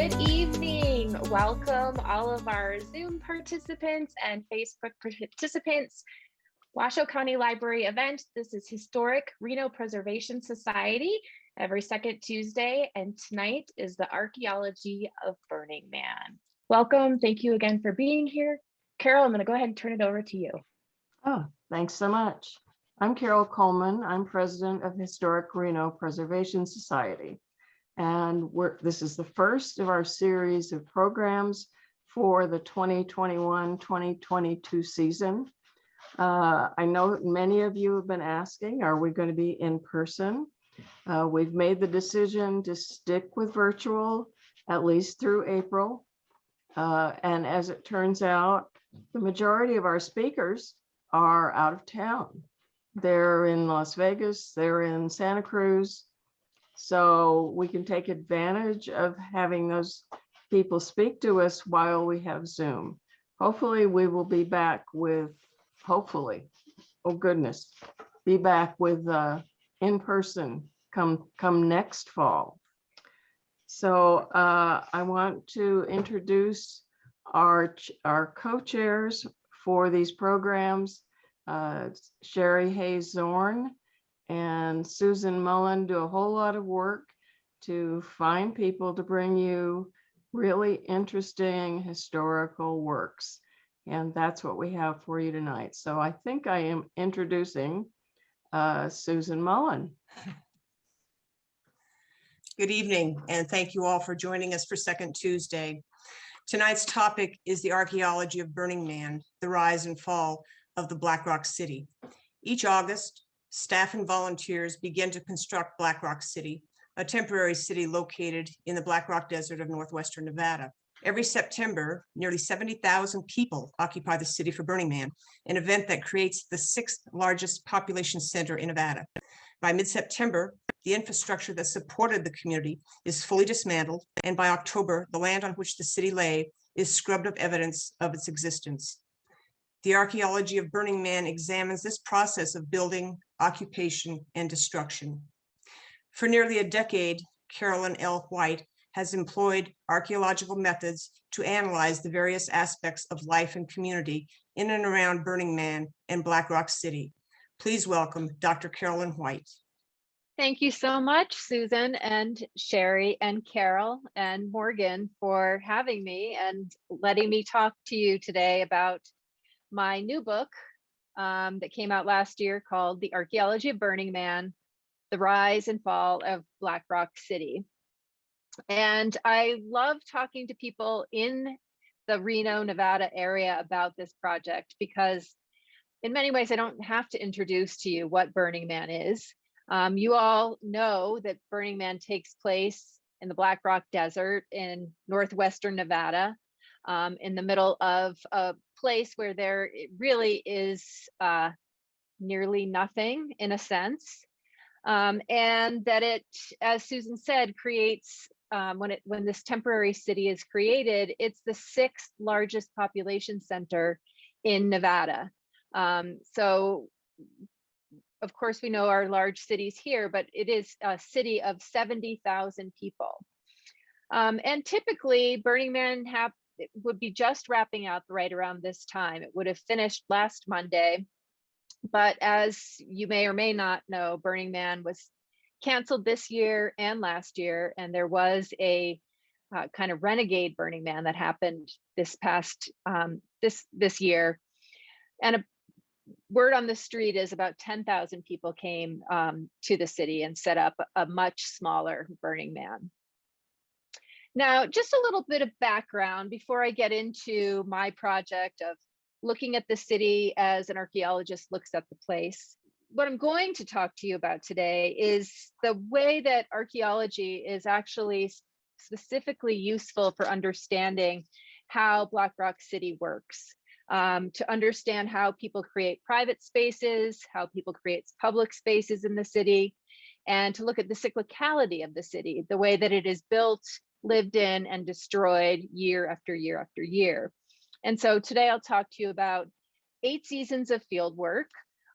Good evening. Welcome all of our Zoom participants and Facebook participants. Washoe County Library event. This is Historic Reno Preservation Society every second Tuesday, and tonight is the Archaeology of Burning Man. Welcome. Thank you again for being here. Carol, I'm going to go ahead and turn it over to you. Oh, thanks so much. I'm Carol Coleman. I'm president of Historic Reno Preservation Society. And this is the first of our series of programs for the 2021-2022 season. I know many of you have been asking, are we going to be in person? We've made the decision to stick with virtual at least through April. And as it turns out, the majority of our speakers are out of town. They're in Las Vegas, they're in Santa Cruz. So we can take advantage of having those people speak to us while we have Zoom. Hopefully we will be back with, be back with in person come next fall. So I want to introduce our co-chairs for these programs. Sherry Hayes Zorn and Susan Mullen do a whole lot of work to find people to bring you really interesting historical works. And that's what we have for you tonight. So I think I am introducing Susan Mullen. Good evening, and thank you all for joining us for Second Tuesday. Tonight's topic is the archaeology of Burning Man, the rise and fall of the Black Rock City. Each August, staff and volunteers begin to construct Black Rock City, a temporary city located in the Black Rock Desert of northwestern Nevada. Every September, nearly 70,000 people occupy the city for Burning Man, an event that creates the 6th largest population center in Nevada. By mid-September, the infrastructure that supported the community is fully dismantled, and by October, the land on which the city lay is scrubbed of evidence of its existence. The archaeology of Burning Man examines this process of building, occupation, and destruction. For nearly a decade, Carolyn L. has employed archaeological methods to analyze the various aspects of life and community in and around Burning Man and Black Rock City. Please welcome Dr. Carolyn White. Thank you so much, Susan and Sherry and Carol and Morgan, for having me and letting me talk to you today about my new book that came out last year called The Archaeology of Burning Man, The Rise and Fall of Black Rock City. And I love talking to people in the Reno, Nevada area about this project because in many ways, I don't have to introduce to you what Burning Man is. You all know that Burning Man takes place in the Black Rock Desert in northwestern Nevada, in the middle of a place where there really is nearly nothing in a sense. And that it, as Susan said, creates, when this temporary city is created, it's the 6th largest population center in Nevada. So of course we know our large cities here, but it is a city of 70,000 people. And typically Burning Man would be just wrapping up right around this time. It would have finished last Monday, but as you may or may not know, Burning Man was canceled this year and last year, and there was a kind of renegade Burning Man that happened this past this year. And a word on the street is about 10,000 people came to the city and set up a much smaller Burning Man. Now, just a little bit of background before I get into my project of looking at the city as an archaeologist looks at the place. What I'm going to talk to you about today is the way that archaeology is actually specifically useful for understanding how Black Rock City works. To understand how people create private spaces, how people create public spaces in the city, and to look at the cyclicality of the city, the way that it is built, lived in, and destroyed year after year after year. And so today I'll talk to you about 8 seasons of field work,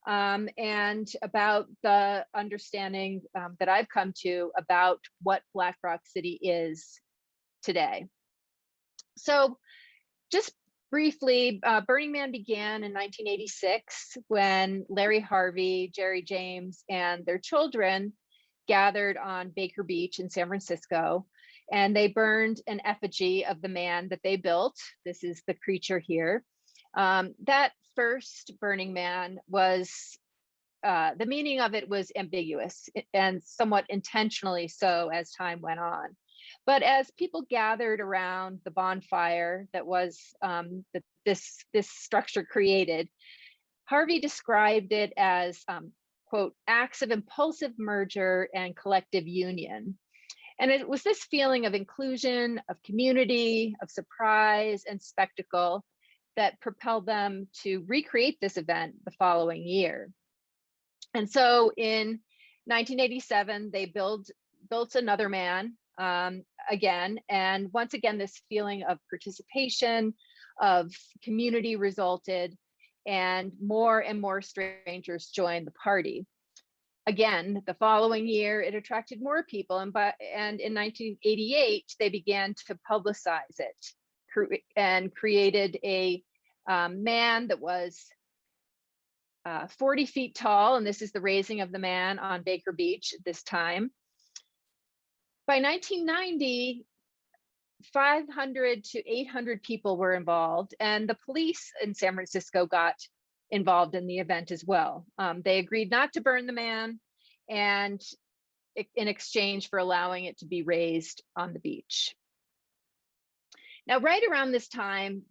and about the understanding that I've come to about what Black Rock City is today. So just briefly, Burning Man began in 1986 when Larry Harvey, Jerry James, and their children gathered on Baker Beach in San Francisco, and they burned an effigy of the man that they built. This is the creature here. That first Burning Man was, the meaning of it was ambiguous and somewhat intentionally so as time went on. But as people gathered around the bonfire that was this structure created, Harvey described it as, quote, acts of impulsive merger and collective union. And it was this feeling of inclusion, of community, of surprise and spectacle that propelled them to recreate this event the following year. And so in 1987, they built another man again. And once again, this feeling of participation, of community resulted, and more strangers joined the party. Again, the following year, it attracted more people. And in 1988, they began to publicize it and created a man that was 40 feet tall. And this is the raising of the man on Baker Beach at this time. By 1990, 500 to 800 people were involved, and the police in San Francisco got involved in the event as well. They agreed not to burn the man, and in exchange for allowing it to be raised on the beach. Now, right around this time,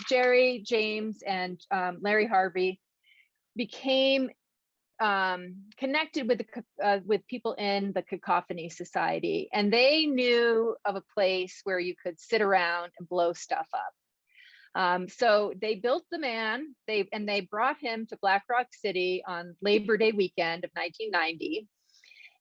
Jerry, James, and Larry Harvey became connected with people in the Cacophony Society, and they knew of a place where you could sit around and blow stuff up. So they built the man, they brought him to Black Rock City on Labor Day weekend of 1990,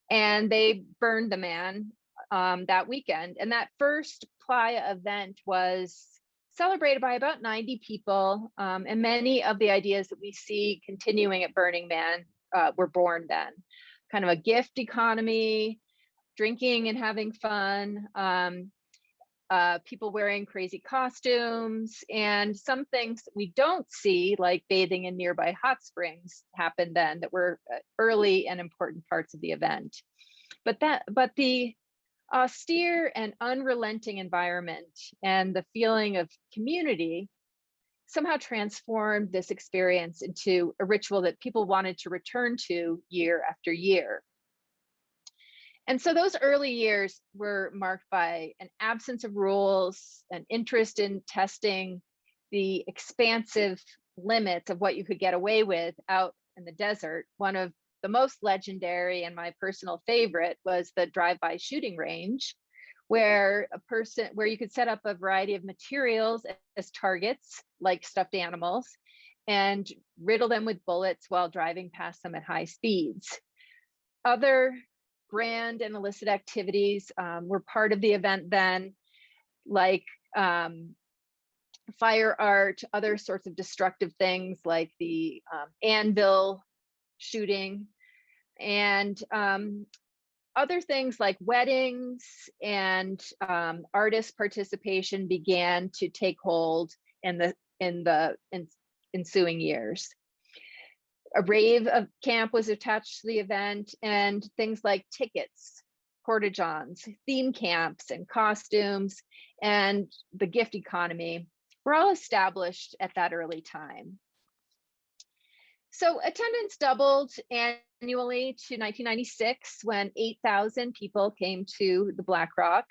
and they burned the man that weekend. And that first playa event was celebrated by about 90 people, and many of the ideas that we see continuing at Burning Man were born then. Kind of a gift economy, drinking and having fun, people wearing crazy costumes, and some things that we don't see, like bathing in nearby hot springs, happened then that were early and important parts of the event. But the austere and unrelenting environment and the feeling of community somehow transformed this experience into a ritual that people wanted to return to year after year. And so those early years were marked by an absence of rules, an interest in testing the expansive limits of what you could get away with out in the desert. One of the most legendary and my personal favorite was the drive-by shooting range, where you could set up a variety of materials as targets, like stuffed animals, and riddle them with bullets while driving past them at high speeds. Other grand and illicit activities were part of the event then, like fire art, other sorts of destructive things like the anvil shooting, and other things like weddings and artist participation began to take hold in the ensuing years. A rave of camp was attached to the event, and things like tickets, porta-johns, theme camps, and costumes, and the gift economy were all established at that early time. So attendance doubled annually to 1996 when 8,000 people came to the Black Rock.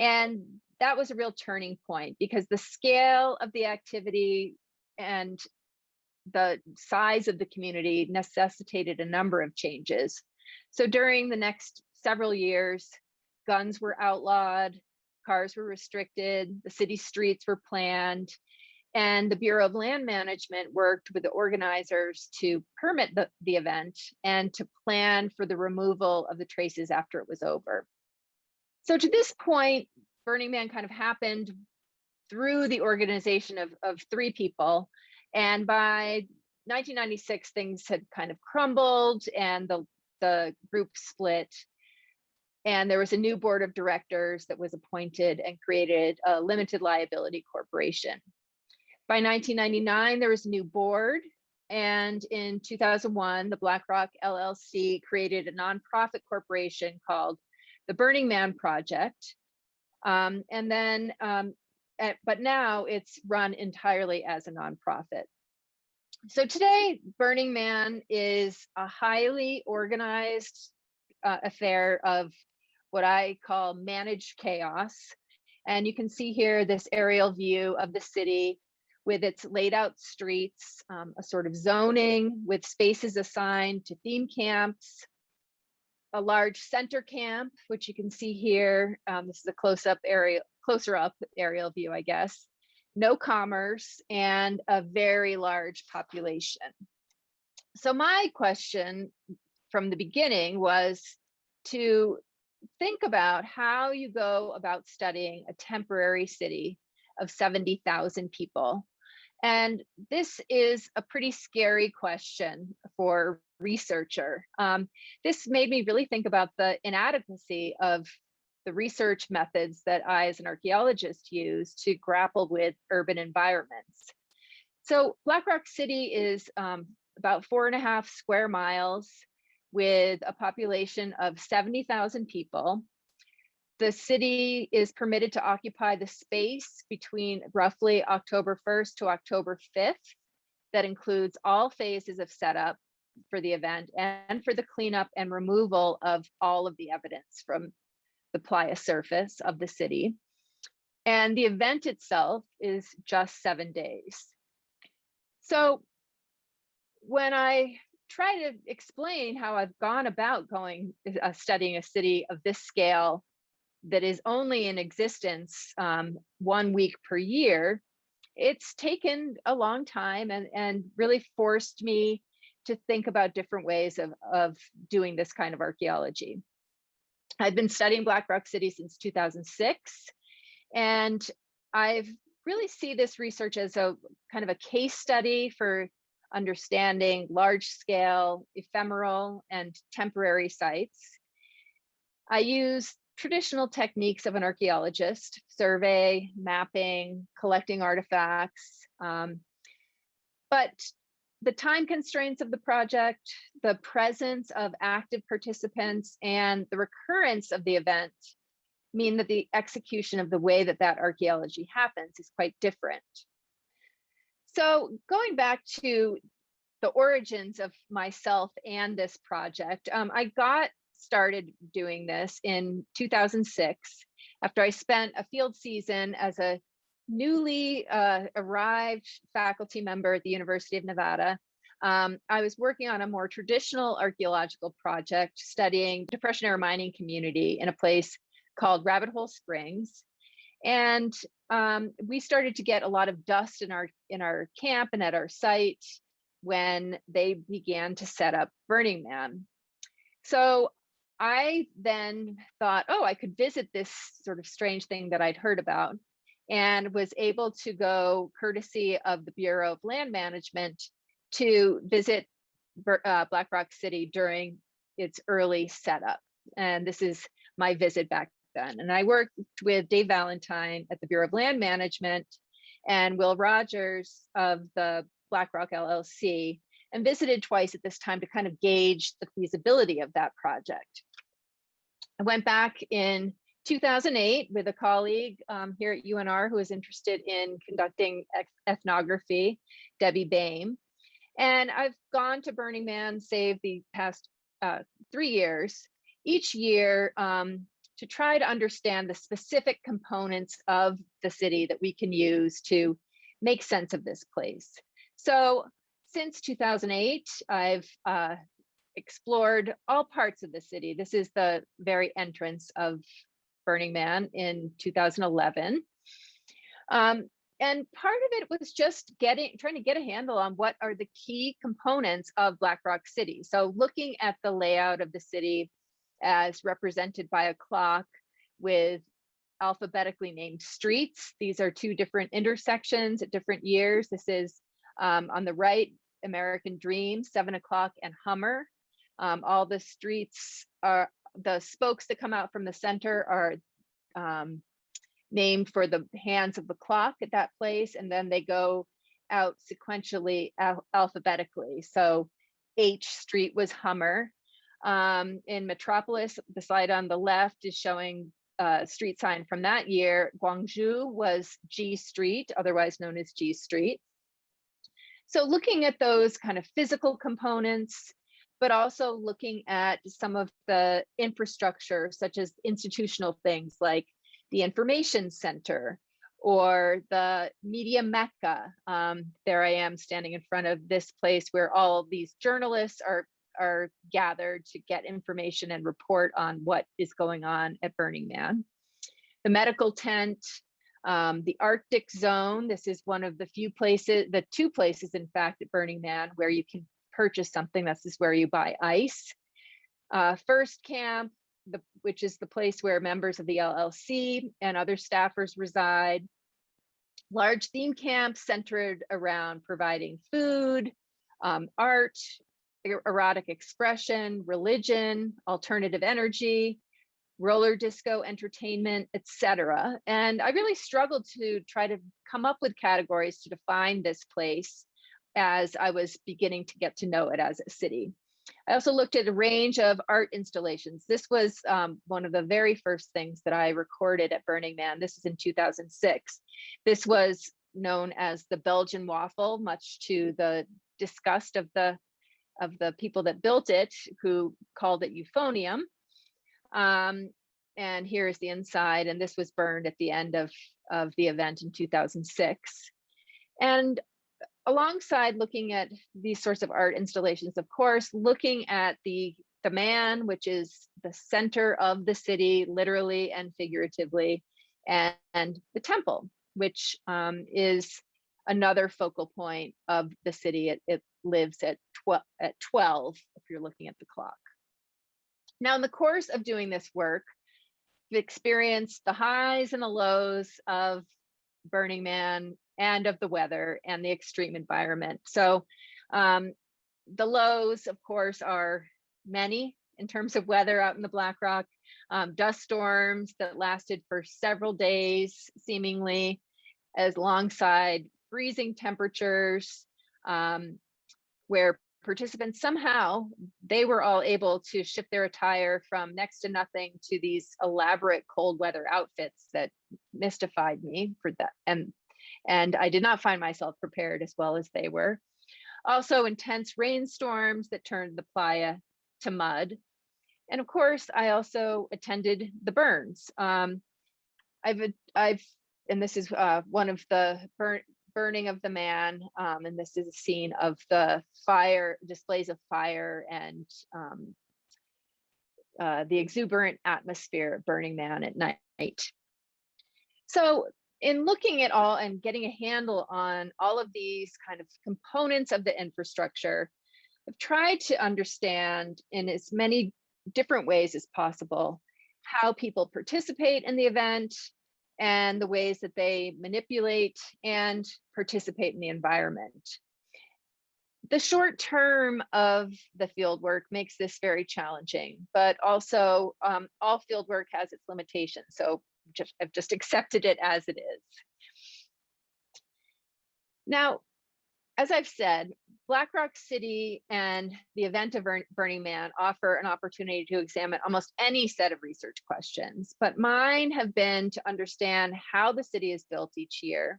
And that was a real turning point because the scale of the activity and the size of the community necessitated a number of changes. So during the next several years, guns were outlawed, cars were restricted, the city streets were planned, and the Bureau of Land Management worked with the organizers to permit the event and to plan for the removal of the traces after it was over. So to this point, Burning Man kind of happened through the organization of three people. And by 1996, things had kind of crumbled and the group split. And there was a new board of directors that was appointed and created a limited liability corporation. By 1999, there was a new board. And in 2001, the BlackRock LLC created a nonprofit corporation called the Burning Man Project. But now it's run entirely as a nonprofit. So today, Burning Man is a highly organized affair of what I call managed chaos. And you can see here this aerial view of the city with its laid out streets, a sort of zoning with spaces assigned to theme camps, a large center camp, which you can see here. This is a closer up aerial view, I guess. No commerce and a very large population. So my question from the beginning was to think about how you go about studying a temporary city of 70,000 people. And this is a pretty scary question for a researcher. This made me really think about the inadequacy of the research methods that I, as an archaeologist, use to grapple with urban environments. So Black Rock City is about 4.5 square miles with a population of 70,000 people. The city is permitted to occupy the space between roughly October 1st to October 5th. That includes all phases of setup for the event and for the cleanup and removal of all of the evidence from the playa surface of the city. And the event itself is just 7 days. So when I try to explain how I've gone about studying a city of this scale that is only in existence 1 week per year, it's taken a long time and really forced me to think about different ways of doing this kind of archaeology. I've been studying Black Rock City since 2006, and I've really see this research as a kind of a case study for understanding large scale, ephemeral, and temporary sites. I use traditional techniques of an archaeologist: survey, mapping, collecting artifacts. But the time constraints of the project, the presence of active participants, and the recurrence of the event mean that the execution of the way that archaeology happens is quite different. So going back to the origins of myself and this project, I got started doing this in 2006 after I spent a field season as a newly arrived faculty member at the University of Nevada. I was working on a more traditional archaeological project studying Depression era mining community in a place called Rabbit Hole Springs. And we started to get a lot of dust in our camp and at our site when they began to set up Burning Man. So I then thought, oh, I could visit this sort of strange thing that I'd heard about, and was able to go, courtesy of the Bureau of Land Management, to visit Black Rock City during its early setup. And this is my visit back then. And I worked with Dave Valentine at the Bureau of Land Management and Will Rogers of the BlackRock LLC, and visited twice at this time to kind of gauge the feasibility of that project. I went back in 2008 with a colleague here at UNR who was interested in conducting ethnography, Debbie Boehm. And I've gone to Burning Man, save the past 3 years, each year to try to understand the specific components of the city that we can use to make sense of this place. So since 2008, I've explored all parts of the city. This is the very entrance of Burning Man in 2011. And part of it was just trying to get a handle on what are the key components of Black Rock City. So looking at the layout of the city as represented by a clock with alphabetically named streets. These are 2 different intersections at different years. This is on the right, American Dream, 7 o'clock, and Hummer. All the streets the spokes that come out from the center are named for the hands of the clock at that place, and then they go out sequentially alphabetically. So H Street was Hummer. In Metropolis, the slide on the left is showing a street sign from that year. Gwangju was G Street, otherwise known as G Street. So looking at those kind of physical components, but also looking at some of the infrastructure, such as institutional things like the information center or the media mecca. There I am standing in front of this place where all of these journalists are gathered to get information and report on what is going on at Burning Man. The medical tent, the Arctic zone. This is one of the few places, the two places, in fact, at Burning Man where you can purchase something. This is where you buy ice. First Camp, which is the place where members of the LLC and other staffers reside. Large theme camps centered around providing food, art, erotic expression, religion, alternative energy, roller disco entertainment, etc. And I really struggled to try to come up with categories to define this place as I was beginning to get to know it as a city. I also looked at a range of art installations. This was one of the very first things that I recorded at Burning Man. This is in 2006. This was known as the Belgian waffle, much to the disgust of the people that built it, who called it euphonium. And here's the inside, and this was burned at the end of the event in 2006. And alongside looking at these sorts of art installations, of course, looking at the man, which is the center of the city, literally and figuratively, and the temple, which is another focal point of the city. It lives at 12, if you're looking at the clock. Now, in the course of doing this work, I've experienced the highs and the lows of Burning Man and of the weather and the extreme environment. So the lows, of course, are many in terms of weather out in the Black Rock. Dust storms that lasted for several days, seemingly, as alongside freezing temperatures, where participants somehow, they were all able to shift their attire from next to nothing to these elaborate cold weather outfits that mystified me for that. And I did not find myself prepared as well as they were. Also intense rainstorms that turned the playa to mud. And of course, I also attended the burns. And this is one of the burning of the man, and this is a scene of the fire, displays of fire, and the exuberant atmosphere of Burning Man at night. So in looking at all and getting a handle on all of these kind of components of the infrastructure, I've tried to understand in as many different ways as possible how people participate in the event and the ways that they manipulate and participate in the environment. The short term of the fieldwork makes this very challenging, but also all fieldwork has its limitations. So I've just accepted it as it is. Now, as I've said, Black Rock City and the event of Burning Man offer an opportunity to examine almost any set of research questions, but mine have been to understand how the city is built each year,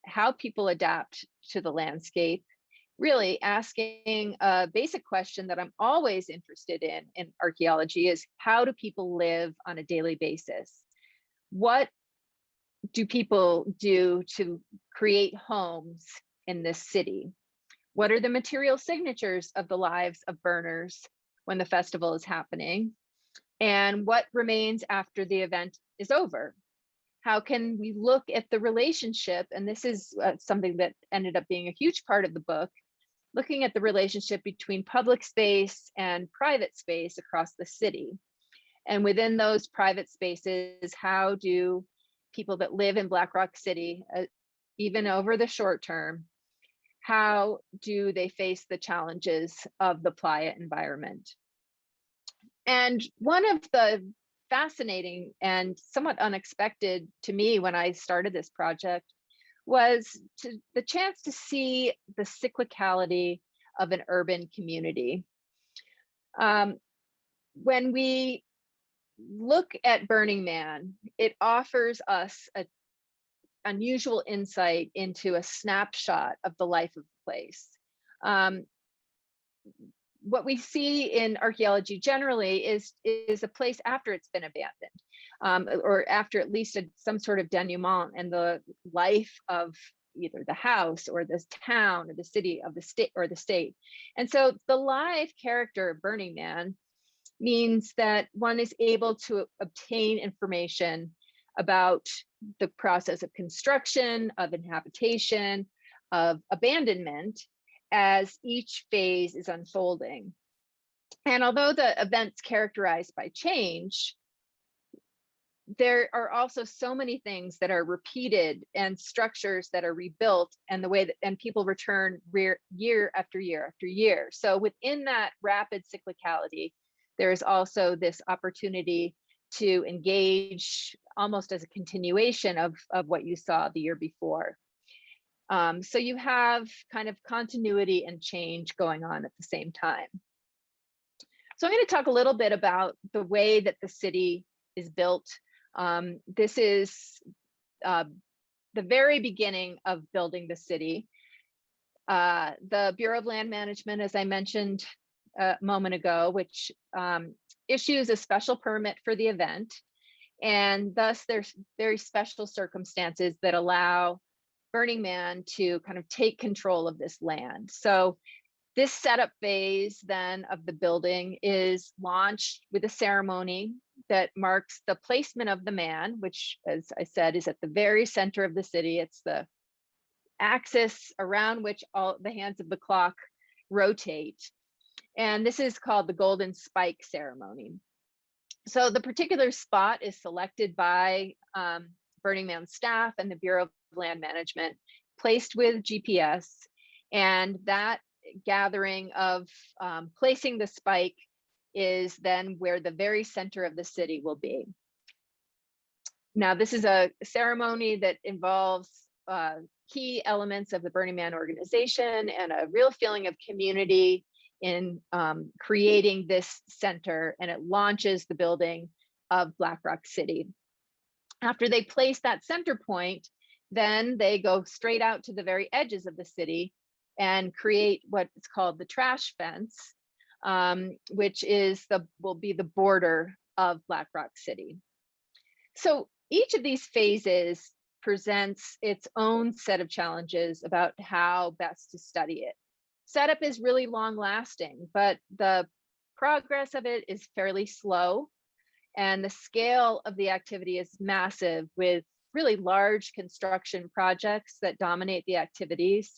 how people adapt to the landscape, really asking a basic question that I'm always interested in archaeology is, how do people live on a daily basis? What do people do to create homes in this city? What are the material signatures of the lives of burners when the festival is happening? And what remains after the event is over? How can we look at the relationship? And this is something that ended up being a huge part of the book, looking at the relationship between public space and private space across the city. And within those private spaces, how do people that live in Black Rock City, even over the short term, how do they face the challenges of the playa environment? And one of the fascinating and somewhat unexpected to me when I started this project was the chance to see the cyclicality of an urban community. When we look at Burning Man, it offers us an unusual insight into a snapshot of the life of the place. What we see in archaeology generally is a place after it's been abandoned, or after at least some sort of denouement, and the life of either the house or this town or the city of the state or the state. And so the live character of Burning Man means that one is able to obtain information about the process of construction, of inhabitation, of abandonment, as each phase is unfolding. And although the event's characterized by change, there are also so many things that are repeated and structures that are rebuilt, and the way that and people return year after year after year. So within that rapid cyclicality, there is also this opportunity to engage almost as a continuation of what you saw the year before. So you have kind of continuity and change going on at the same time. So I'm going to talk a little bit about the way that the city is built. This is the very beginning of building the city. The Bureau of Land Management, as I mentioned a moment ago, which issues a special permit for the event. And thus there's very special circumstances that allow Burning Man to kind of take control of this land. So this setup phase then of the building is launched with a ceremony that marks the placement of the man, which, as I said, is at the very center of the city. It's the axis around which all the hands of the clock rotate. And this is called the Golden Spike ceremony. So the particular spot is selected by Burning Man staff and the Bureau of Land Management, placed with GPS, and that gathering of placing the spike is then where the very center of the city will be. Now, this is a ceremony that involves key elements of the Burning Man organization and a real feeling of community in creating this center, and it launches the building of Black Rock City. After they place that center point, then they go straight out to the very edges of the city and create what is called the trash fence, which will be the border of Black Rock City. So each of these phases presents its own set of challenges about how best to study it. Setup is really long lasting, but the progress of it is fairly slow, and the scale of the activity is massive, with really large construction projects that dominate the activities.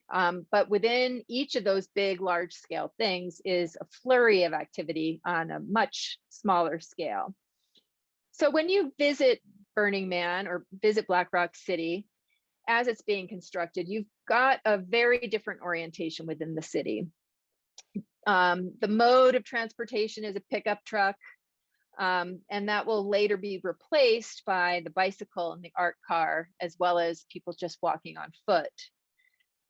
But within each of those big, large scale things is a flurry of activity on a much smaller scale. So when you visit Burning Man or visit Black Rock City, as it's being constructed, you've got a very different orientation within the city. The mode of transportation is a pickup truck, and that will later be replaced by the bicycle and the art car, as well as people just walking on foot.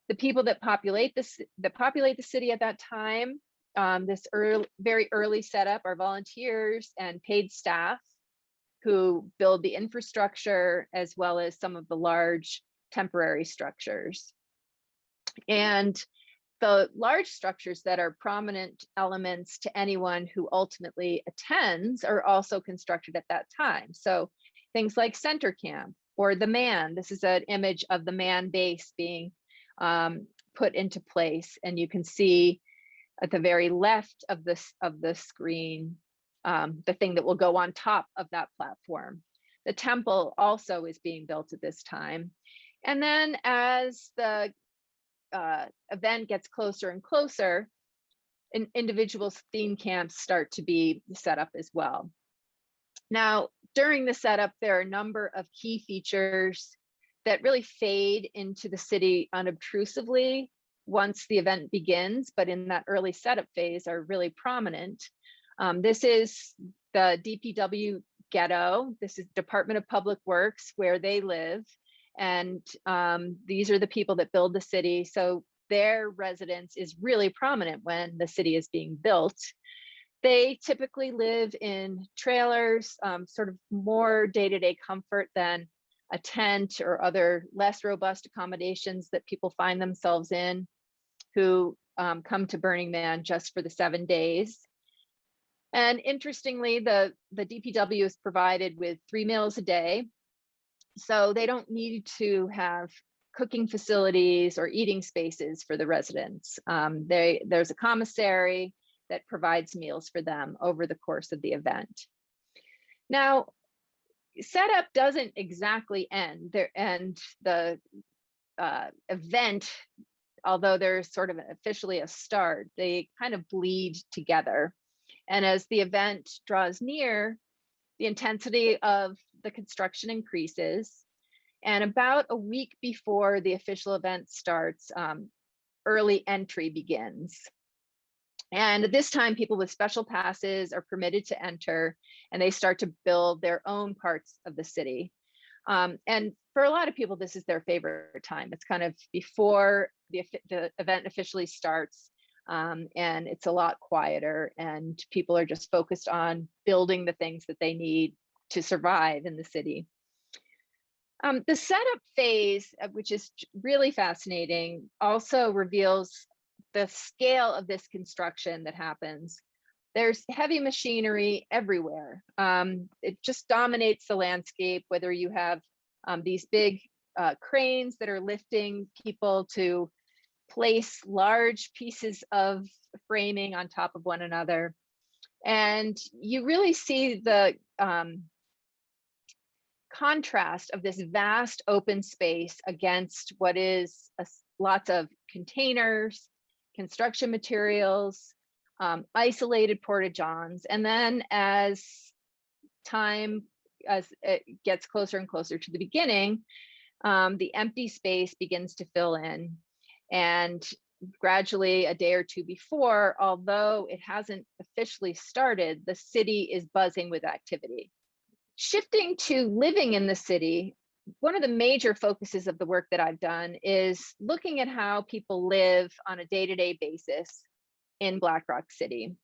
The people that populate the city at that time, this very early setup, are volunteers and paid staff who build the infrastructure, as well as some of the large temporary structures. And the large structures that are prominent elements to anyone who ultimately attends are also constructed at that time. So things like Center Camp or the Man. This is an image of the Man base being put into place, and you can see at the very left of the screen the thing that will go on top of that platform. The temple also is being built at this time. And then as the event gets closer and closer, individual theme camps start to be set up as well. Now, during the setup, there are a number of key features that really fade into the city unobtrusively once the event begins, but in that early setup phase are really prominent. This is the DPW ghetto. This is Department of Public Works, where they live. And these are the people that build the city. So their residence is really prominent when the city is being built. They typically live in trailers, sort of more day-to-day comfort than a tent or other less robust accommodations that people find themselves in who come to Burning Man just for the 7 days. And interestingly, the DPW is provided with 3 meals a day. So they don't need to have cooking facilities or eating spaces for the residents. There's a commissary that provides meals for them over the course of the event. Now, setup doesn't exactly end there, and the event, although there's sort of officially a start, they kind of bleed together. And as the event draws near, the intensity of the construction increases. And about a week before the official event starts, early entry begins. And at this time, people with special passes are permitted to enter, and they start to build their own parts of the city. And for a lot of people, this is their favorite time. It's kind of before the event officially starts, and it's a lot quieter, and people are just focused on building the things that they need to survive in the city. The setup phase, which is really fascinating, also reveals the scale of this construction that happens. There's heavy machinery everywhere. It just dominates the landscape, whether you have these big cranes that are lifting people to place large pieces of framing on top of one another. And you really see the contrast of this vast open space against what is lots of containers, construction materials, isolated porta-johns. And then as it gets closer and closer to the beginning, the empty space begins to fill in. And gradually, a day or two before, although it hasn't officially started, the city is buzzing with activity. Shifting to living in the city, one of the major focuses of the work that I've done is looking at how people live on a day-to-day basis in Black Rock City,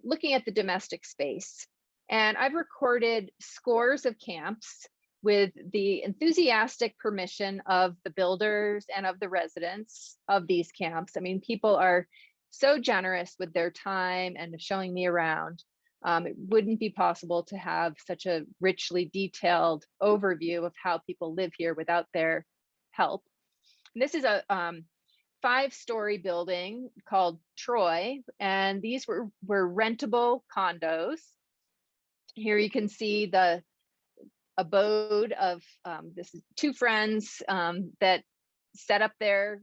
looking at the domestic space. And I've recorded scores of camps with the enthusiastic permission of the builders and of the residents of these camps. I mean, people are so generous with their time and showing me around. It wouldn't be possible to have such a richly detailed overview of how people live here without their help. And this is a 5-story building called Troy, and these were rentable condos. Here you can see the abode of this is 2 friends that set up their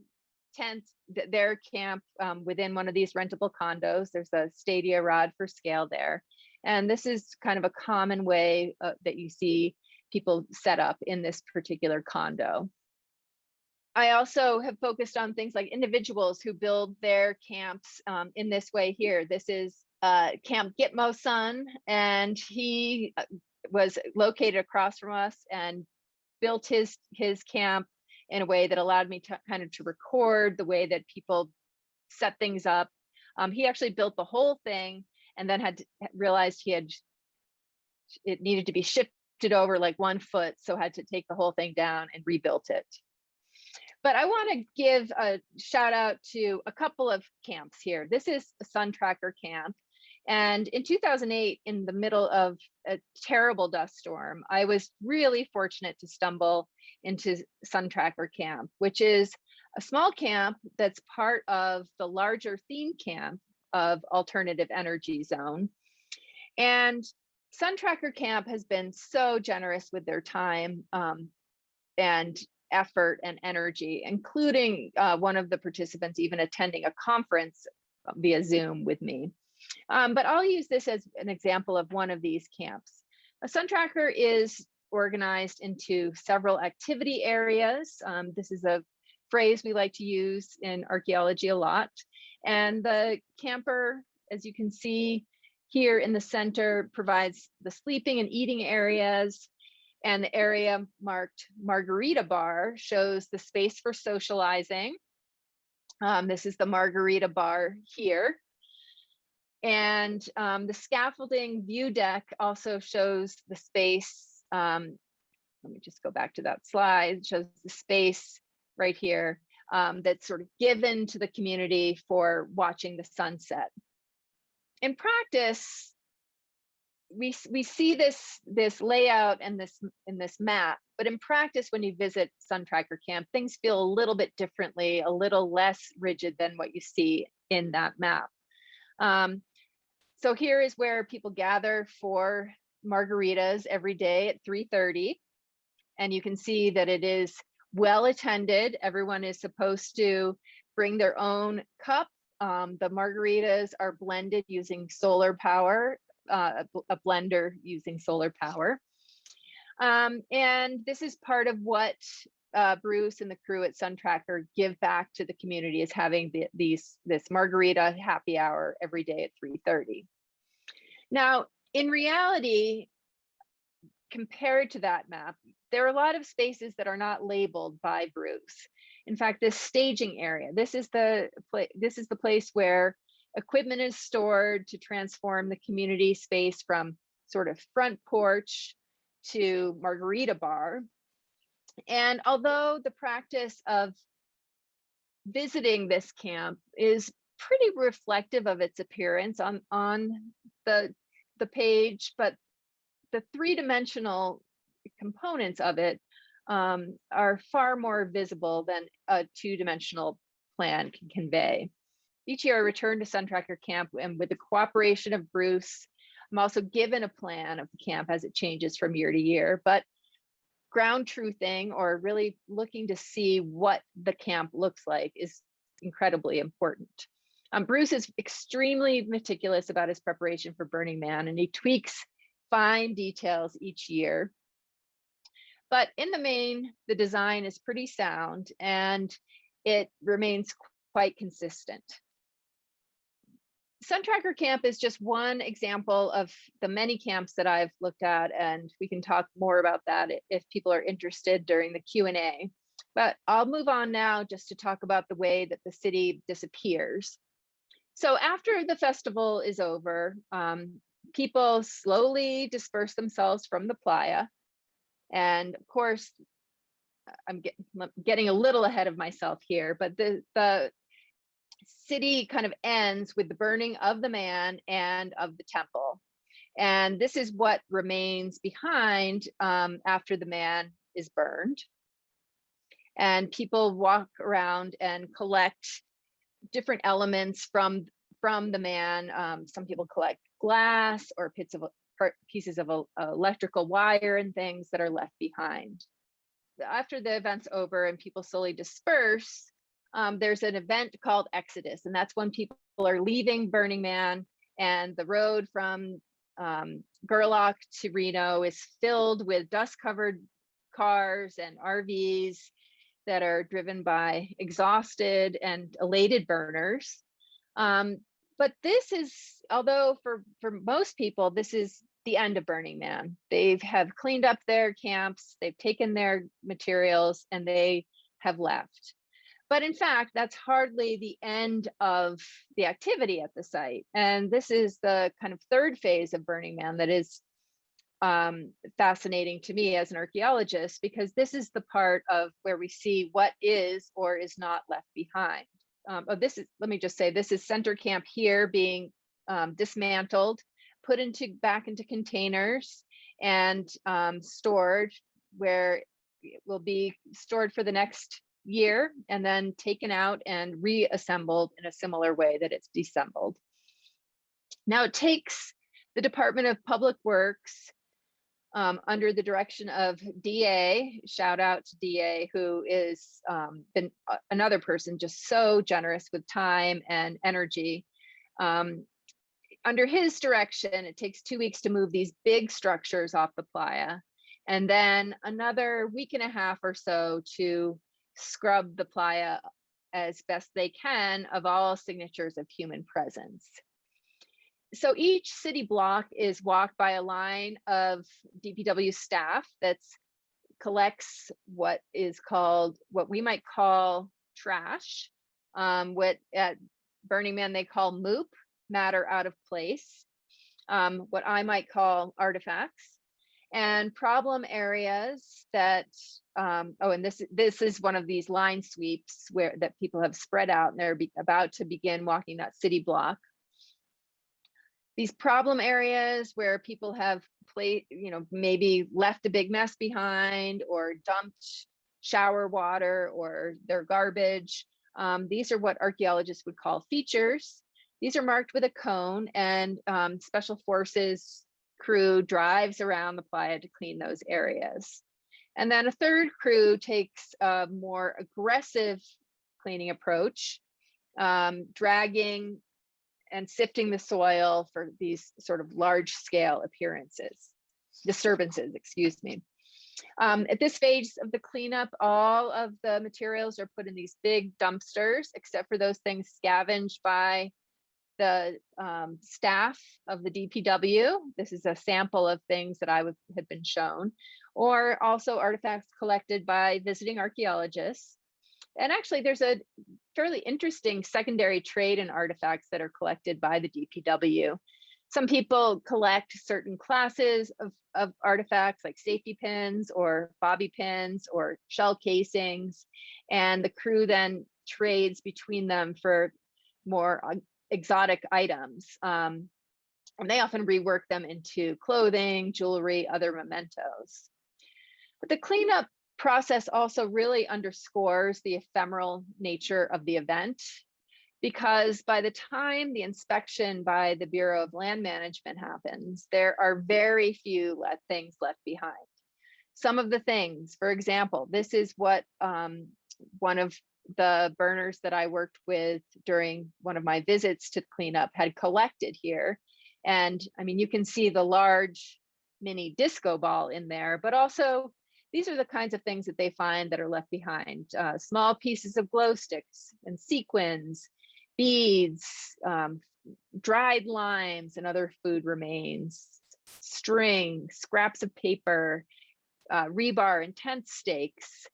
tent, their camp within one of these rentable condos. There's a stadia rod for scale there. And this is kind of a common way that you see people set up in this particular condo. I also have focused on things like individuals who build their camps in this way here. This is Camp Gitmo's son, and he was located across from us and built his camp in a way that allowed me to kind of to record the way that people set things up. He actually built the whole thing and then realized it needed to be shifted over like 1 foot, so had to take the whole thing down and rebuilt it. But I want to give a shout out to a couple of camps here. This is a Sun Tracker camp. And in 2008, in the middle of a terrible dust storm, I was really fortunate to stumble into Sun Tracker Camp, which is a small camp that's part of the larger theme camp of Alternative Energy Zone. And Sun Tracker Camp has been so generous with their time and effort and energy, including one of the participants even attending a conference via Zoom with me. But I'll use this as an example of one of these camps. A Sun Tracker is organized into several activity areas. This is a phrase we like to use in archaeology a lot. And the camper, as you can see, here in the center provides the sleeping and eating areas, and the area marked Margarita Bar shows the space for socializing. This is the Margarita Bar here. And the scaffolding view deck also shows the space. Let me just go back to that slide. It shows the space right here that's sort of given to the community for watching the sunset. In practice, we see this layout and this map, but in practice, when you visit Sun Tracker Camp, things feel a little bit differently, a little less rigid than what you see in that map. So here is where people gather for margaritas every day at 3:30, and you can see that it is well attended. Everyone is supposed to bring their own cup. The margaritas are blended using solar power, a blender using solar power. And this is part of what Bruce and the crew at Sun Tracker give back to the community, is having this margarita happy hour every day at 3:30. Now, in reality, compared to that map, there are a lot of spaces that are not labeled by Bruce. In fact, this staging area, this is the place where equipment is stored to transform the community space from sort of front porch to margarita bar. And although the practice of visiting this camp is pretty reflective of its appearance on the page, but the three-dimensional components of it are far more visible than a two-dimensional plan can convey. Each year I return to Sun Tracker Camp, and with the cooperation of Bruce, I'm also given a plan of the camp as it changes from year to year, but ground truthing, or really looking to see what the camp looks like, is incredibly important. Bruce is extremely meticulous about his preparation for Burning Man, and he tweaks fine details each year. But in the main, the design is pretty sound and it remains quite consistent. Sun Tracker Camp is just one example of the many camps that I've looked at, and we can talk more about that if people are interested during the Q&A. But I'll move on now just to talk about the way that the city disappears. So after the festival is over, people slowly disperse themselves from the playa. And of course, I'm getting a little ahead of myself here, but the city kind of ends with the burning of the man and of the temple. And this is what remains behind after the man is burned. And people walk around and collect different elements from the man. Some people collect glass or pieces of electrical wire and things that are left behind. After the event's over and people slowly disperse, there's an event called Exodus, and that's when people are leaving Burning Man, and the road from Gerlach to Reno is filled with dust-covered cars and RVs that are driven by exhausted and elated burners. But this is, although for most people, this is the end of Burning Man. They have cleaned up their camps, they've taken their materials, and they have left. But in fact, that's hardly the end of the activity at the site. And this is the kind of third phase of Burning Man that is fascinating to me as an archaeologist, because this is the part of where we see what is or is not left behind. Let me just say, this is center camp here being dismantled, put back into containers and stored, where it will be stored for the next year and then taken out and reassembled in a similar way that it's disassembled. Now it takes the Department of Public Works under the direction of DA, shout out to DA, who is been another person just so generous with time and energy. Under his direction, it takes 2 weeks to move these big structures off the playa, and then another week and a half or so to scrub the playa as best they can of all signatures of human presence. So each city block is walked by a line of DPW staff that collects what we might call trash, what at Burning Man they call MOOP, matter out of place, what I might call artifacts, and problem areas that, and this is one of these line sweeps that people have spread out and they're about to begin walking that city block. These problem areas where people have maybe left a big mess behind or dumped shower water or their garbage. These are what archaeologists would call features. These are marked with a cone, and special forces crew drives around the playa to clean those areas. And then a third crew takes a more aggressive cleaning approach, dragging and sifting the soil for these sort of large scale disturbances, excuse me. At this phase of the cleanup, all of the materials are put in these big dumpsters, except for those things scavenged by the staff of the DPW. This is a sample of things that I had been shown, or also artifacts collected by visiting archaeologists. And actually, there's a fairly interesting secondary trade in artifacts that are collected by the DPW. Some people collect certain classes of artifacts like safety pins or bobby pins or shell casings, and the crew then trades between them for more exotic items. And they often rework them into clothing, jewelry, other mementos. But the cleanup process also really underscores the ephemeral nature of the event, because by the time the inspection by the Bureau of Land Management happens, there are very few things left behind. Some of the things, for example, this is what one of the burners that I worked with during one of my visits to cleanup had collected here. And I mean, you can see the large mini disco ball in there, but also these are the kinds of things that they find that are left behind. Small pieces of glow sticks and sequins, beads, dried limes and other food remains, string, scraps of paper, rebar and tent stakes,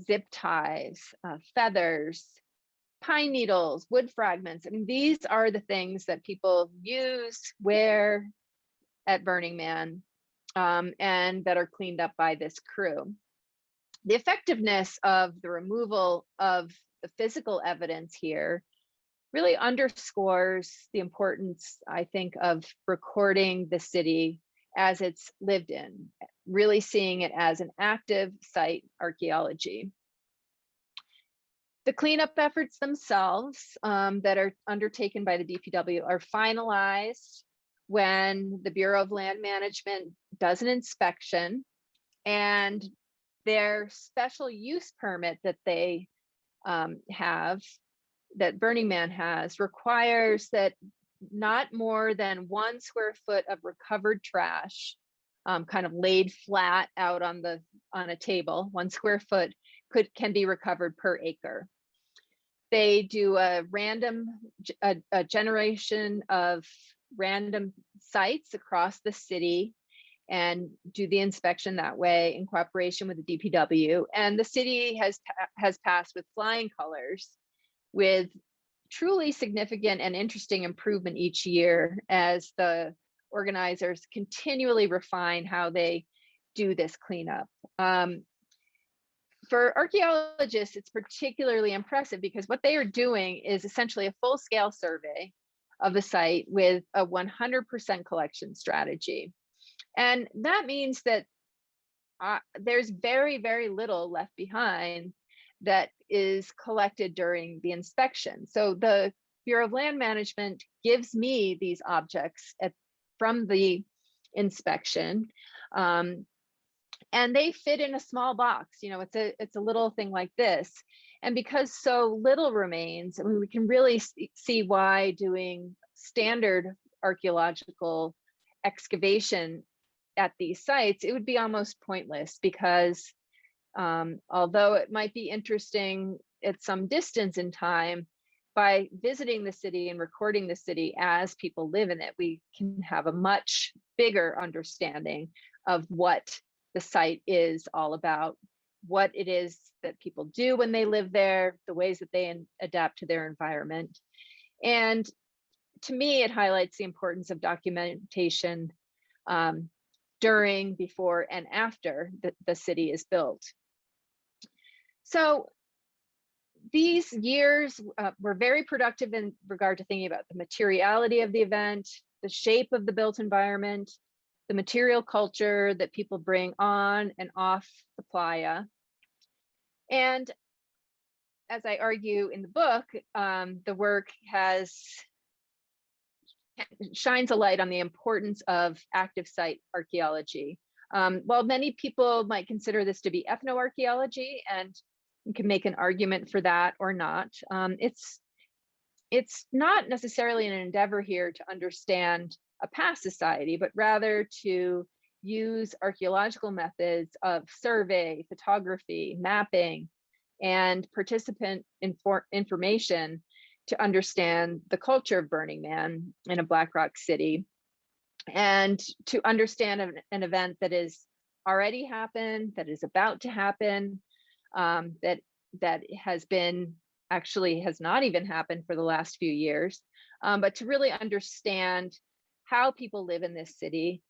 zip ties, feathers, pine needles, wood fragments. I mean, these are the things that people use, wear at Burning Man, and that are cleaned up by this crew. The effectiveness of the removal of the physical evidence here really underscores the importance, I think, of recording the city as it's lived in, really seeing it as an active site archaeology. The cleanup efforts themselves that are undertaken by the DPW are finalized when the Bureau of Land Management does an inspection, and their special use permit that they have, that Burning Man has, requires that not more than 1 square foot of recovered trash, kind of laid flat out on a table, 1 square foot can be recovered per acre. They do a generation of random sites across the city and do the inspection that way in cooperation with the DPW. And the city has passed with flying colors, with truly significant and interesting improvement each year as the organizers continually refine how they do this cleanup. For archaeologists, it's particularly impressive because what they are doing is essentially a full-scale survey of the site with a 100% collection strategy. And that means that there's very, very little left behind that is collected during the inspection. So the Bureau of Land Management gives me these objects from the inspection, and they fit in a small box. You know, it's a little thing like this. And because so little remains, I mean, we can really see why doing standard archaeological excavation at these sites, it would be almost pointless, because although it might be interesting at some distance in time, by visiting the city and recording the city as people live in it, we can have a much bigger understanding of what the site is all about, what it is that people do when they live there, the ways that they adapt to their environment. And to me, it highlights the importance of documentation during, before, and after the city is built. So these years were very productive in regard to thinking about the materiality of the event, the shape of the built environment, the material culture that people bring on and off the playa. And as I argue in the book, the work shines a light on the importance of active site archaeology. While many people might consider this to be ethnoarchaeology, and you can make an argument for that or not, it's not necessarily an endeavor here to understand a past society, but rather to use archaeological methods of survey, photography, mapping, and participant information to understand the culture of Burning Man in a Black Rock city, and to understand an event that is already happened, that is about to happen, that has been, actually has not even happened for the last few years, but to really understand how people live in this city,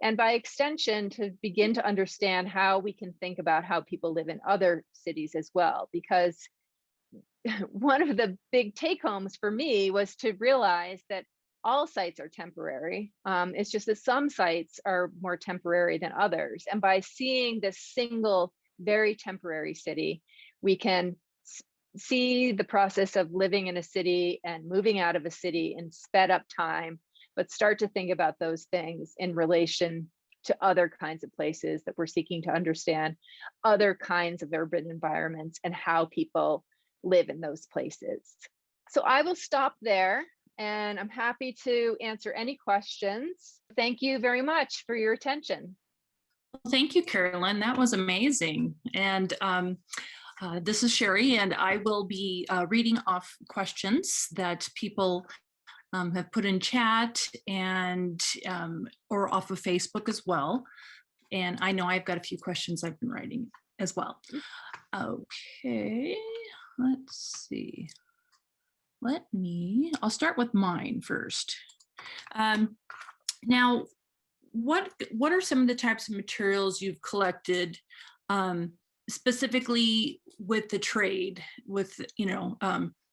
and by extension, to begin to understand how we can think about how people live in other cities as well. Because one of the big take homes for me was to realize that all sites are temporary. It's just that some sites are more temporary than others. And by seeing this single, very temporary city, we can see the process of living in a city and moving out of a city in sped up time, but start to think about those things in relation to other kinds of places that we're seeking to understand, other kinds of urban environments, and how people live in those places. So I will stop there, and I'm happy to answer any questions. Thank you very much for your attention. Thank you, Carolyn. That was amazing. And this is Sherry, and I will be reading off questions that people have put in chat and or off of Facebook as well. And I know I've got a few questions I've been writing as well. Okay, let's see. I'll start with mine first. Now, what are some of the types of materials you've collected, specifically with the trade, with,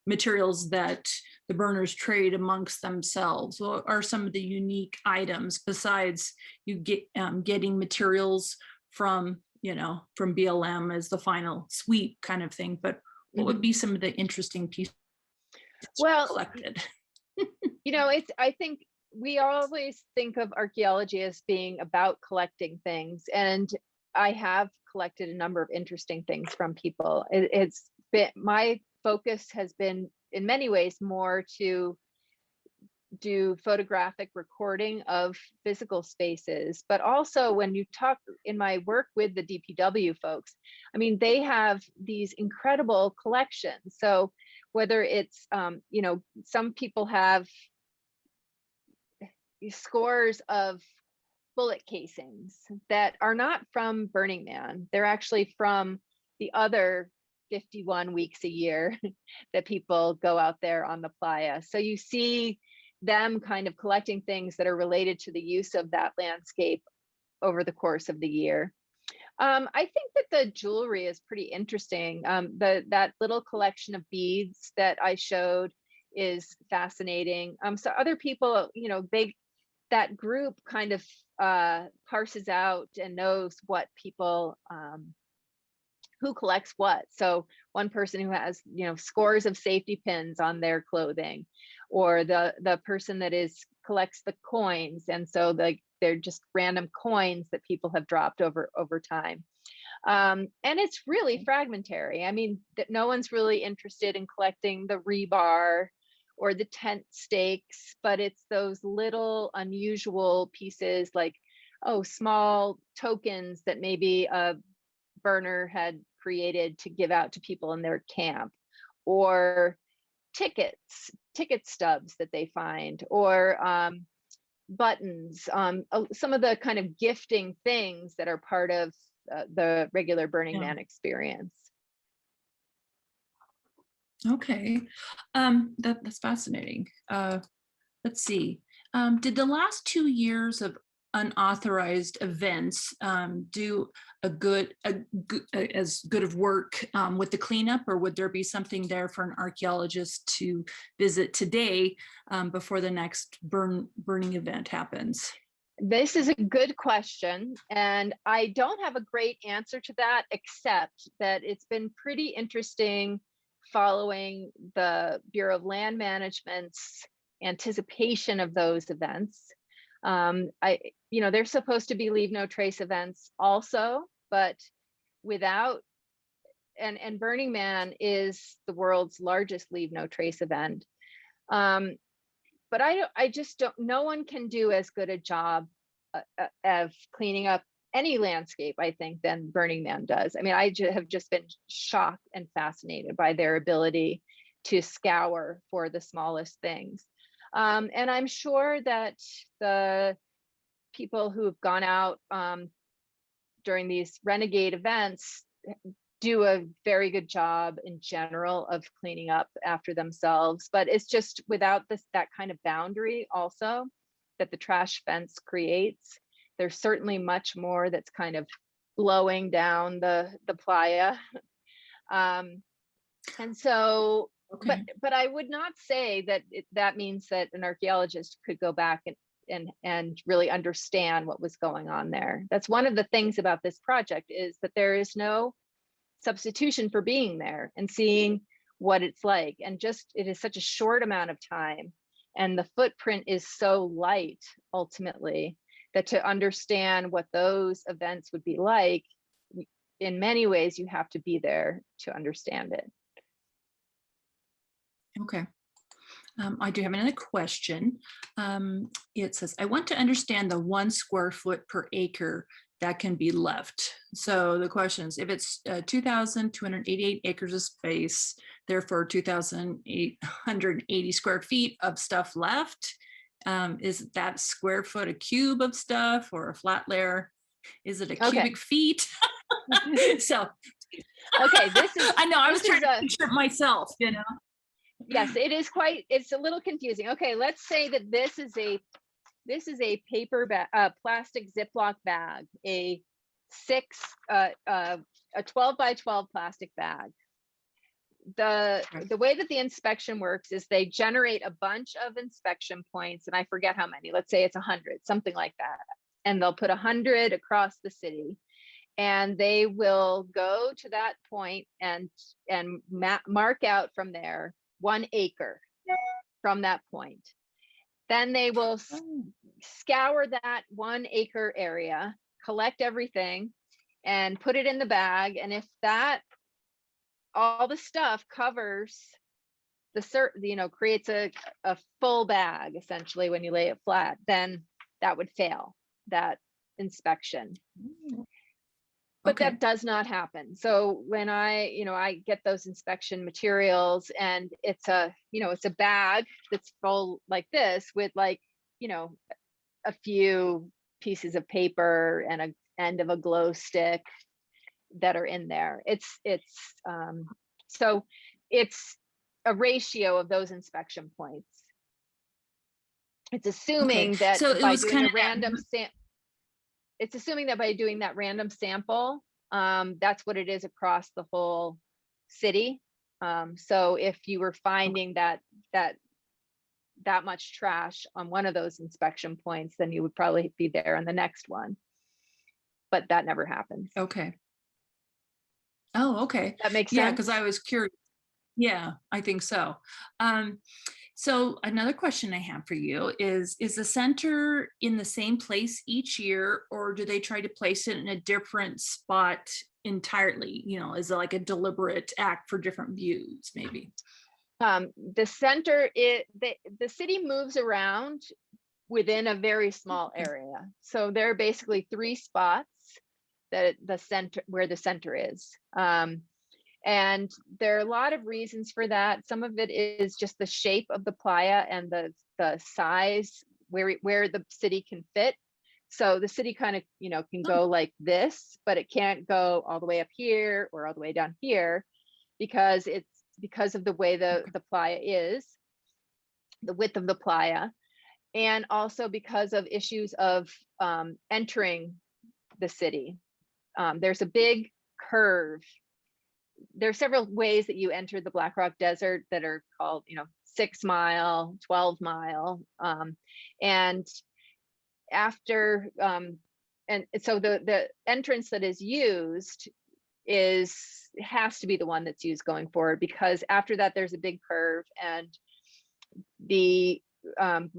materials that the burners trade amongst themselves? What are some of the unique items besides getting materials from BLM as the final sweep kind of thing? But what would be some of the interesting pieces collected? I think we always think of archaeology as being about collecting things, and I have collected a number of interesting things from people. It's been, my focus has been in many ways more to do photographic recording of physical spaces, but also when you talk in my work with the DPW folks, I mean, they have these incredible collections. So whether it's, some people have scores of bullet casings that are not from Burning Man. They're actually from the other 51 weeks a year that people go out there on the playa. So you see them kind of collecting things that are related to the use of that landscape over the course of the year. I think that the jewelry is pretty interesting. That little collection of beads that I showed is fascinating. So other people, that group kind of parses out and knows what people, who collects what. So one person who has, scores of safety pins on their clothing, or the person that collects the coins. And so they're just random coins that people have dropped over time. And it's really fragmentary. I mean, that no one's really interested in collecting the rebar or the tent stakes, but it's those little unusual pieces, like, small tokens that maybe a burner had created to give out to people in their camp, or ticket stubs that they find, or buttons, some of the kind of gifting things that are part of the regular Burning Yeah. Man experience. Okay, that's fascinating. Let's see. Did the last 2 years of unauthorized events do as good of work with the cleanup, or would there be something there for an archaeologist to visit today before the next burning event happens? This is a good question, and I don't have a great answer to that, except that it's been pretty interesting following the Bureau of Land Management's anticipation of those events. They're supposed to be leave no trace events also, but without, and Burning Man is the world's largest leave no trace event. But I just don't, no one can do as good a job of cleaning up any landscape, I think, than Burning Man does. I mean, have just been shocked and fascinated by their ability to scour for the smallest things. And I'm sure that the people who've gone out during these renegade events do a very good job in general of cleaning up after themselves, but it's just without that kind of boundary also that the trash fence creates. There's certainly much more that's kind of blowing down the playa. And so, Okay. but I would not say that that means that an archaeologist could go back and really understand what was going on there. That's one of the things about this project, is that there is no substitution for being there and seeing what it's like. And just, it is such a short amount of time, and the footprint is so light ultimately, that to understand what those events would be like, in many ways, you have to be there to understand it. Okay. I do have another question. It says, I want to understand the 1 square foot per acre that can be left. So the question is, if it's 2,288 acres of space, therefore 2,880 square feet of stuff left, is that square foot a cube of stuff or a flat layer? Is it a cubic feet? So, okay, this is, I know, I was trying to picture it myself, Yes, it is quite, it's a little confusing. Okay, let's say that this is a paper bag, plastic Ziploc bag, a 12 by 12 plastic bag. The way that the inspection works is they generate a bunch of inspection points, and I forget how many, let's say it's 100, something like that. And they'll put 100 across the city, and they will go to that point and mark out from there 1 acre from that point. Then they will scour that 1 acre area, collect everything, and put it in the bag. And if all the stuff covers creates a full bag, essentially, when you lay it flat, then that would fail that inspection. But that does not happen. So when I get those inspection materials, and it's a bag that's full like this, with a few pieces of paper and an end of a glow stick that are in there. So it's a ratio of those inspection points. It's assuming that so by doing a random it's assuming that by doing that random sample, that's what it is across the whole city. So if you were finding that much trash on one of those inspection points, then you would probably be there on the next one. But that never happens. Okay. Oh, okay. That makes sense. Yeah, because I was curious. Yeah, I think so. So another question I have for you is the center in the same place each year, or do they try to place it in a different spot entirely? Is it like a deliberate act for different views, maybe? The center, the city moves around within a very small area. So there are basically 3 spots where the center is. And there are a lot of reasons for that. Some of it is just the shape of the playa and the size where the city can fit. So the city kind of, can go like this, but it can't go all the way up here or all the way down here because of the way the playa is, the width of the playa, and also because of issues of entering the city. There's a big curve. There are several ways that you enter the Black Rock Desert that are called, 6 mile, 12 mile. And after, and so the entrance that is used has to be the one that's used going forward, because after that, there's a big curve, and the BLM,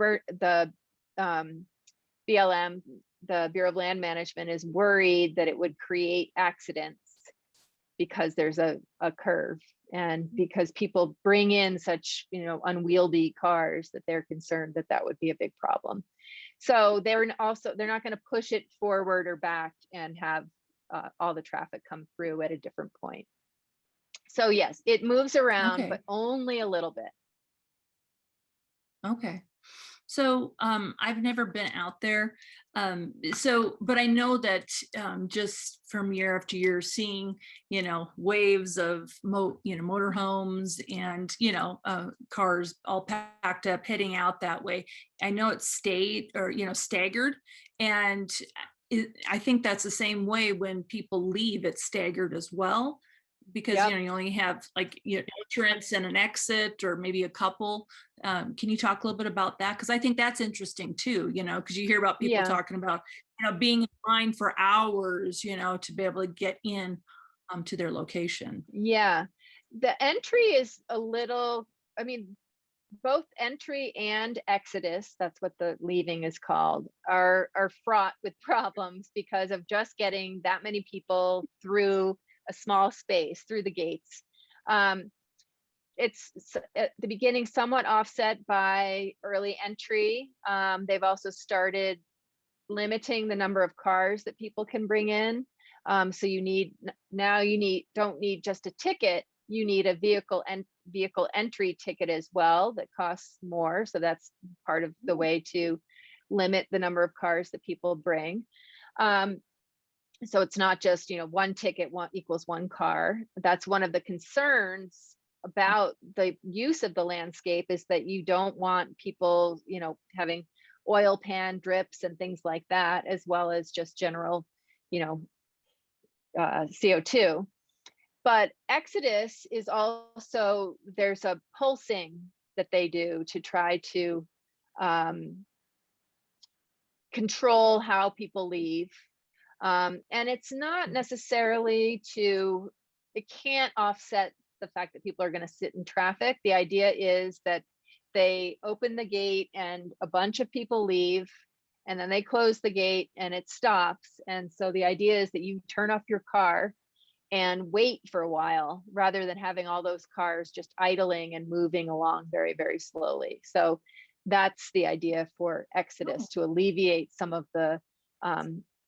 the Bureau of Land Management, is worried that it would create accidents because there's a curve, and because people bring in such unwieldy cars that they're concerned that that would be a big problem. So they're not going to push it forward or back and have all the traffic come through at a different point. So yes, it moves around, Okay. but only a little bit. Okay. So I've never been out there. But I know that just from year after year, seeing, waves of motorhomes and, cars all packed up heading out that way. I know it's staggered. And I think that's the same way when people leave, it's staggered as well. Because Yep. you only have like entrance and an exit, or maybe a couple. Can you talk a little bit about that? Because I think that's interesting too. Because you hear about people Yeah. talking about being in line for hours, to be able to get in to their location. Yeah, the entry is a little. Both entry and exodus, that's what the leaving is called, are fraught with problems because of just getting that many people through a small space, through the gates. It's at the beginning somewhat offset by early entry. They've also started limiting the number of cars that people can bring in. So you don't need just a ticket, you need a vehicle entry ticket as well that costs more. So that's part of the way to limit the number of cars that people bring. So it's not just, one ticket equals one car. That's one of the concerns about the use of the landscape, is that you don't want people, having oil pan drips and things like that, as well as just general, CO2. But exodus is also, there's a pulsing that they do to try to control how people leave. And it's not necessarily it can't offset the fact that people are going to sit in traffic. The idea is that they open the gate and a bunch of people leave, and then they close the gate and it stops. And so the idea is that you turn off your car and wait for a while, rather than having all those cars just idling and moving along very, very slowly. So that's the idea for exodus, to alleviate some of the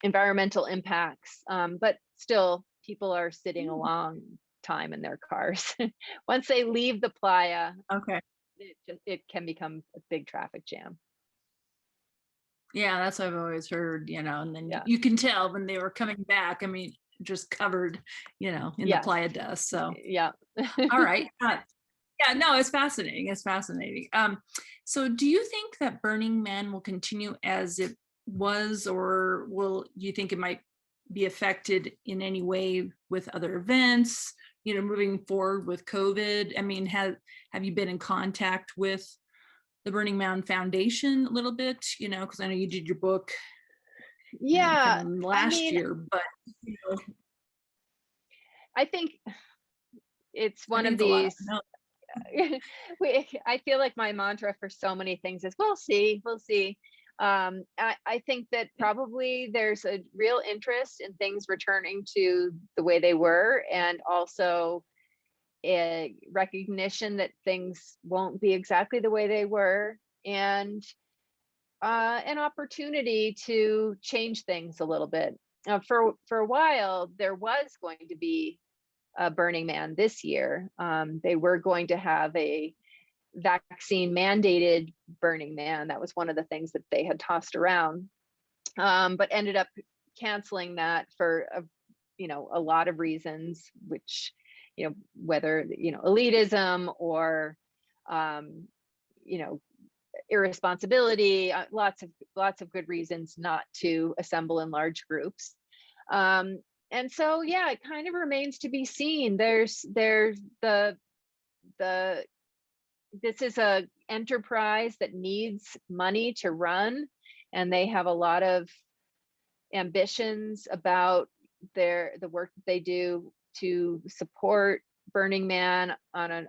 environmental impacts. But still, people are sitting a long time in their cars. Once they leave the playa, Okay. it can become a big traffic jam. Yeah, that's what I've always heard, and then Yeah. you can tell when they were coming back, just covered, in the playa dust. So yeah. all right. Yeah, no, it's fascinating. It's fascinating. So do you think that Burning Man will continue as it was, or you think it might be affected in any way with other events, moving forward with COVID? Have you been in contact with the Burning Man Foundation a little bit, because I know you did your book Yeah, last year, but I think it's one of it's a lot. these. I feel like my mantra for so many things is we'll see. I think that probably there's a real interest in things returning to the way they were, and also a recognition that things won't be exactly the way they were, and an opportunity to change things a little bit. For a while, there was going to be Burning Man this year. They were going to have a vaccine mandated Burning Man. That was one of the things that they had tossed around, but ended up canceling that for a lot of reasons, which, whether, elitism or, irresponsibility, lots of good reasons not to assemble in large groups. And so, yeah, it kind of remains to be seen. This is a enterprise that needs money to run, and they have a lot of ambitions about the work that they do to support Burning Man on an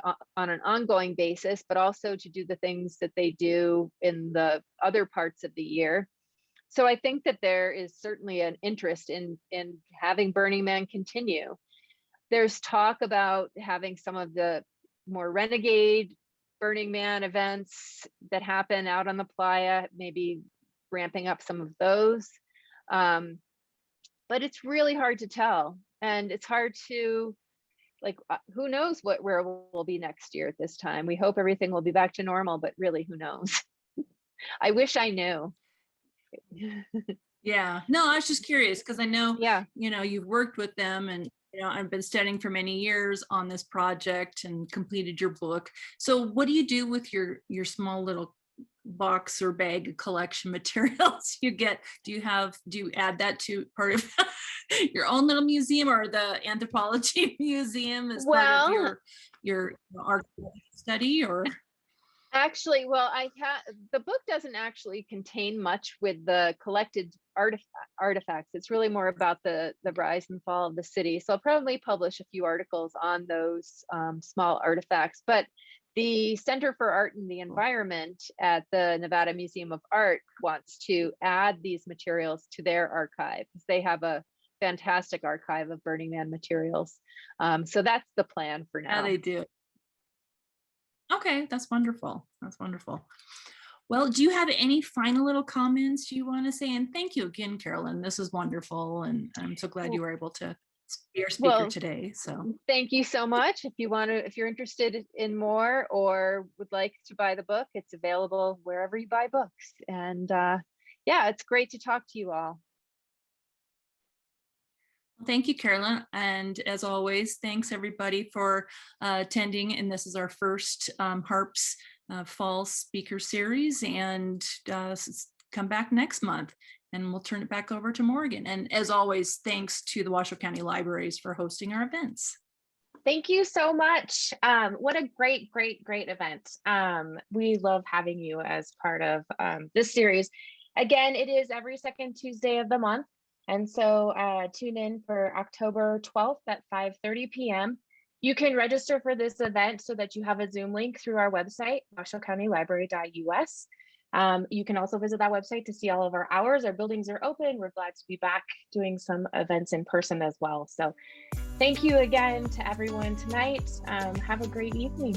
ongoing basis, but also to do the things that they do in the other parts of the year. So I think that there is certainly an interest in having Burning Man continue. There's talk about having some of the more renegade Burning Man events that happen out on the playa, maybe ramping up some of those. But it's really hard to tell. And it's hard to, who knows where we'll be next year at this time. We hope everything will be back to normal, but really, who knows? I wish I knew. Yeah, no, I was just curious because I know, Yeah. You've worked with them, and I've been studying for many years on this project and completed your book. So what do you do with your small little box or bag of collection materials you get? Do you add that to part of your own little museum, or the anthropology museum as part of your art study? Or actually, well, the book doesn't actually contain much with the collected artifacts. It's really more about the rise and fall of the city. So I'll probably publish a few articles on those small artifacts. But the Center for Art and the Environment at the Nevada Museum of Art wants to add these materials to their archive, because they have a fantastic archive of Burning Man materials. So that's the plan for now. yeah, they do. Okay, that's wonderful. That's wonderful. Well, do you have any final little comments you want to say? And thank you again, Carolyn. This is wonderful, and I'm so glad you were able to be our speaker today. So thank you so much. If you're interested in more or would like to buy the book, it's available wherever you buy books. And yeah, it's great to talk to you all. Thank you, Carolyn. And as always, thanks everybody for attending. And this is our first HARPS Fall Speaker Series. And come back next month, and we'll turn it back over to Morgan. And as always, thanks to the Washoe County Libraries for hosting our events. Thank you so much. What a great event. We love having you as part of this series. Again, it is every second Tuesday of the month. And so tune in for October 12th at 5:30 p.m. You can register for this event so that you have a Zoom link through our website, washoecountylibrary.us. You can also visit that website to see all of our hours. Our buildings are open. We're glad to be back doing some events in person as well. So thank you again to everyone tonight. Have a great evening.